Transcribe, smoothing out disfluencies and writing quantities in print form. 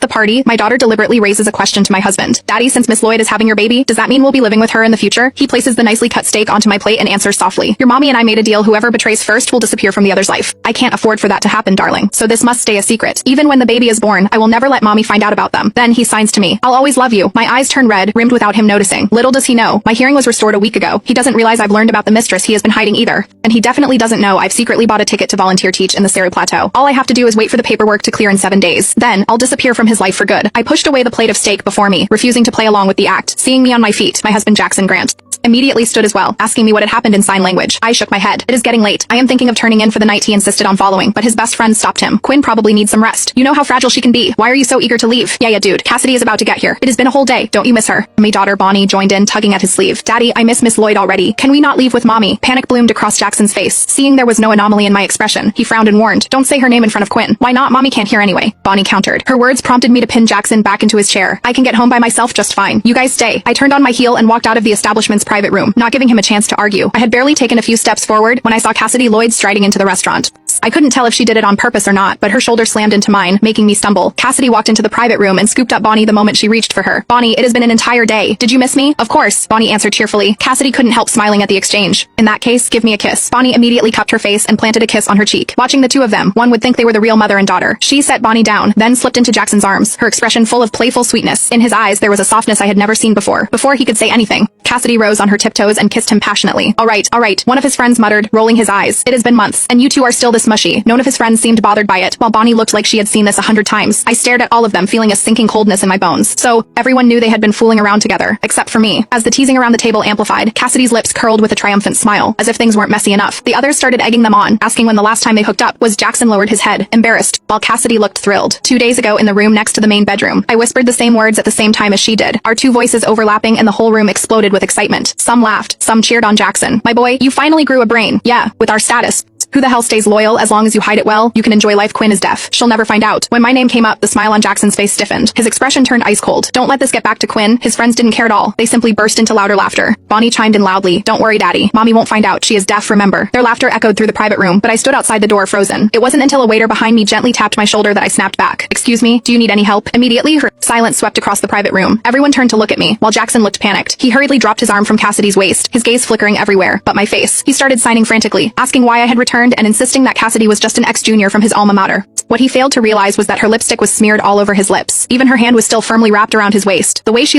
The party, my daughter deliberately raises a question to my husband. Daddy, since Miss Lloyd is having your baby, does that mean we'll be living with her in the future? He places the nicely cut steak onto my plate and answers softly. Your mommy and I made a deal, whoever betrays first will disappear from the other's life. I can't afford for that to happen, darling, so this must stay a secret. Even when the baby is born, I will never let mommy find out about them. Then he signs to me. I'll always love you. My eyes turn red, rimmed without him noticing. Little does he know, my hearing was restored a week ago. He doesn't realize I've learned about the mistress he has been hiding either. And he definitely doesn't know I've secretly bought a ticket to volunteer teach in the Seri Plateau. All I have to do is wait for the paperwork to clear in 7 days. Then, I'll disappear from his life for good. I pushed away the plate of steak before me, refusing to play along with the act. Seeing me on my feet, my husband Jackson Grant immediately stood as well, asking me what had happened in sign language. I shook my head. It is getting late. I am thinking of turning in for the night he insisted on following, but his best friend stopped him. Quinn probably needs some rest. You know how fragile she can be. Why are you so eager to leave? Yeah, dude. Cassidy is about to get here. It has been a whole day. Don't you miss her? My daughter Bonnie joined in, tugging at his sleeve. Daddy, I miss Miss Lloyd already. Can we not leave with mommy? Panic bloomed across Jackson's face. Seeing there was no anomaly in my expression, he frowned and warned, don't say her name in front of Quinn. Why not? Mommy can't hear anyway. Bonnie countered. Her words prompted me to pin Jackson back into his chair. I can get home by myself just fine. You guys stay. I turned on my heel and walked out of the establishment's private room, not giving him a chance to argue. I had barely taken a few steps forward when I saw Cassidy Lloyd striding into the restaurant. I couldn't tell if she did it on purpose or not, but her shoulder slammed into mine, making me stumble. Cassidy walked into the private room and scooped up Bonnie the moment she reached for her. Bonnie, it has been an entire day. Did you miss me? Of course, Bonnie answered cheerfully. Cassidy couldn't help smiling at the exchange. In that case, give me a kiss. Bonnie immediately cupped her face and planted a kiss on her cheek. Watching the two of them, one would think they were the real mother and daughter. She set Bonnie down, then slipped into Jackson's arms, her expression full of playful sweetness. In his eyes, there was a softness I had never seen before. Before he could say anything, Cassidy rose on her tiptoes and kissed him passionately. All right, one of his friends muttered, rolling his eyes. It has been months, and you two are still this mushy. None of his friends seemed bothered by it, while Bonnie looked like she had seen this 100 times. I stared at all of them, feeling a sinking coldness in my bones. So, everyone knew they had been fooling around together, except for me. As the teasing around the table amplified, Cassidy's lips curled with a triumphant smile, as if things weren't messy enough. The others started egging them on, asking when the last time they hooked up was. Jackson lowered his head, embarrassed, while Cassidy looked thrilled. 2 days ago in the room next to the main bedroom, I whispered the same words at the same time as she did, our two voices overlapping, and the whole room exploded with excitement. Some laughed, some cheered on Jackson. My boy, you finally grew a brain. Yeah, with our status. Who the hell stays loyal as long as you hide it well? You can enjoy life. Quinn is deaf. She'll never find out. When my name came up, the smile on Jackson's face stiffened. His expression turned ice cold. Don't let this get back to Quinn. His friends didn't care at all. They simply burst into louder laughter. Bonnie chimed in loudly. Don't worry, Daddy. Mommy won't find out. She is deaf, remember. Their laughter echoed through the private room, but I stood outside the door frozen. It wasn't until a waiter behind me gently tapped my shoulder that I snapped back. Excuse me, do you need any help? Immediately, her silence swept across the private room. Everyone turned to look at me, while Jackson looked panicked. He hurriedly dropped his arm from Cassidy's waist, his gaze flickering everywhere, but my face. He started signing frantically, asking why I had returned and insisting that Cassidy was just an ex-junior from his alma mater. What he failed to realize was that her lipstick was smeared all over his lips. Even her hand was still firmly wrapped around his waist. The way she looked